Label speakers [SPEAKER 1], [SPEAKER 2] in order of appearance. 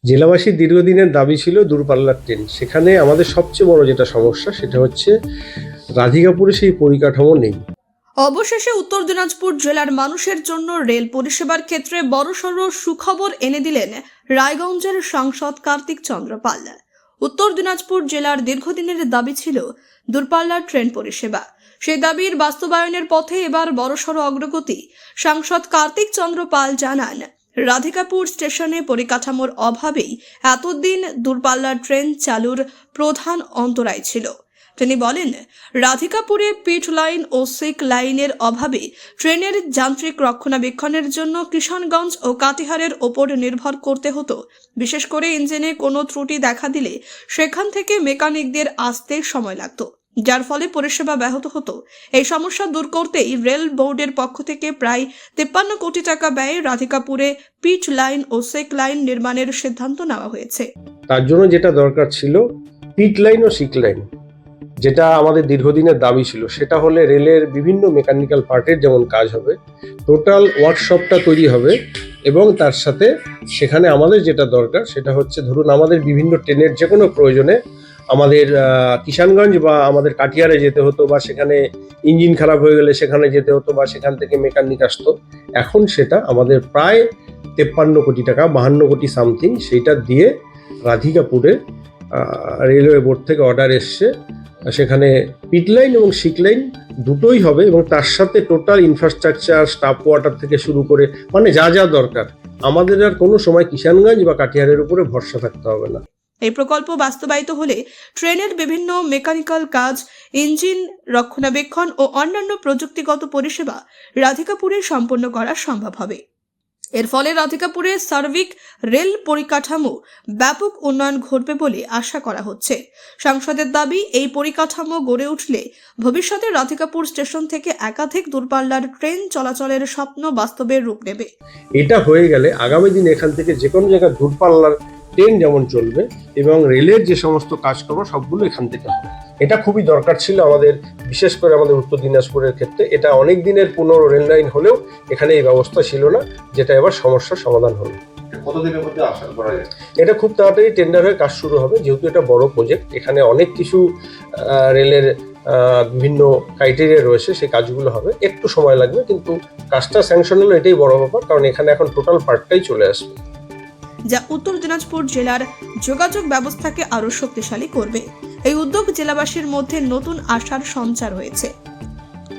[SPEAKER 1] জেলাবাসীর দীর্ঘদিনের দাবি ছিল দূরপাল্লার ট্রেন। সেখানে আমাদের সবচেয়ে বড় যেটা সমস্যা সেটা হচ্ছে রাধিকাপুরে সেই পরিকাঠামো নেই।
[SPEAKER 2] অবশেষে উত্তর দিনাজপুর জেলার মানুষের জন্য রেল পরিষেবার ক্ষেত্রে বড়সড় সুখবর এনে দিলেন রায়গঞ্জের সাংসদ কার্তিক চন্দ্র পাল। উত্তর দিনাজপুর জেলার দীর্ঘদিনের দাবি ছিল দূরপাল্লার ট্রেন পরিষেবা। সেই দাবির বাস্তবায়নের পথে এবার বড়সড় অগ্রগতি। সাংসদ কার্তিক চন্দ্র পাল জানান, রাধিকাপুর স্টেশনে পরিকাঠামোর অভাবেই এতদিন দূরপাল্লার ট্রেন চালুর প্রধান অন্তরায় ছিল। তিনি বলেন, রাধিকাপুরে পিট লাইন ও সিক লাইনের অভাবে ট্রেনের যান্ত্রিক রক্ষণাবেক্ষণের জন্য কিষানগঞ্জ ও কাটিহারের ওপর নির্ভর করতে হতো। বিশেষ করে ইঞ্জিনে কোনো ত্রুটি দেখা দিলে সেখান থেকে মেকানিকদের আসতে সময় লাগতো, যার ফলে পরিষেবা ব্যাহত হতো। এই সমস্যা দূর করতেই রেল বোর্ডের পক্ষ থেকে প্রায় 53 কোটি টাকা ব্যয়ে রাধিকাপুরে পিট লাইন ও সিক লাইন নির্মাণের সিদ্ধান্ত নেওয়া হয়েছে।
[SPEAKER 1] তার জন্য যেটা দরকার ছিল পিট লাইন ও সিক লাইন, যেটা আমাদের দীর্ঘদিনের দাবি ছিল, সেটা হলে রেলের বিভিন্ন মেকানিক্যাল পার্টের যেমন কাজ হবে, টোটাল ওয়ার্কশপটা তৈরি হবে এবং তার সাথে সেখানে আমাদের যেটা দরকার সেটা হচ্ছে, ধরুন আমাদের বিভিন্ন ট্রেনের যে কোনো প্রয়োজনে আমাদের কিষানগঞ্জ বা আমাদের কাটিয়ারে যেতে হতো, বা সেখানে ইঞ্জিন খারাপ হয়ে গেলে সেখানে যেতে হতো, বা সেখান থেকে মেকানিক আসতো। এখন সেটা আমাদের প্রায় 53 কোটি টাকা, 52 কোটি সামথিং, সেইটা দিয়ে রাধিকাপুরে রেলওয়ে বোর্ড থেকে অর্ডার এসছে। সেখানে পিট লাইন এবং সিক লাইন দুটোই হবে এবং তার সাথে টোটাল ইনফ্রাস্ট্রাকচার, স্টাফ কোয়ার্টার থেকে শুরু করে মানে যা যা দরকার, আমাদের আর কোনো সময় কিষানগঞ্জ বা কাটিহারের উপরে ভরসা থাকতে হবে না।
[SPEAKER 2] এই প্রকল্প বাস্তবায়িত হলে ট্রেনের বিভিন্ন মেকানিক্যাল কাজ, ইঞ্জিন রক্ষণাবেক্ষণ ও অন্যান্য প্রযুক্তিগত পরিষেবা রাধিকাপুরে সম্পন্ন করা সম্ভব হবে। এর ফলে রাধিকাপুরে সার্বিক রেল পরিকাঠামো ব্যাপক উন্নয়ন ঘটবে বলে আশা করা হচ্ছে। সাংসদের দাবি, এই পরিকাঠামো গড়ে উঠলে ভবিষ্যতে রাধিকাপুর স্টেশন থেকে একাধিক দূরপাল্লার ট্রেন চলাচলের স্বপ্ন বাস্তবের রূপ নেবে।
[SPEAKER 1] এটা হয়ে গেলে আগামী দিন এখান থেকে যে কোনো জায়গায় দূরপাল্লার ট্রেন যেমন চলবে এবং রেলের যে সমস্ত কাজকর্ম সবগুলো এখান থেকে হবে। এটা খুবই দরকার ছিল আমাদের, বিশেষ করে আমাদের উত্তর দিনাজপুরের ক্ষেত্রে। এটা অনেক দিনের পুনর রেল লাইন হলেও এখানে এই ব্যবস্থা ছিল না, যেটা এবার সমস্যার সমাধান হলো।
[SPEAKER 3] কতদিনের মধ্যে আশা করা যায়?
[SPEAKER 1] এটা খুব তাড়াতাড়ি টেন্ডার হয়ে কাজ শুরু হবে, যেহেতু এটা বড় প্রজেক্ট। এখানে অনেক কিছু রেলের বিভিন্ন ক্রাইটেরিয়া রয়েছে, সেই কাজগুলো হবে, একটু সময় লাগবে, কিন্তু কাজটা স্যাংশন হলো এটাই বড় ব্যাপার, কারণ এখানে এখন টোটাল পার্টটাই চলে আসবে,
[SPEAKER 2] যা উত্তর দিনাজপুর জেলার যোগাযোগ ব্যবস্থাকে আরও শক্তিশালী করবে। এই উদ্যোগ জেলাবাসীর মধ্যে নতুন আশার সঞ্চার হয়েছে।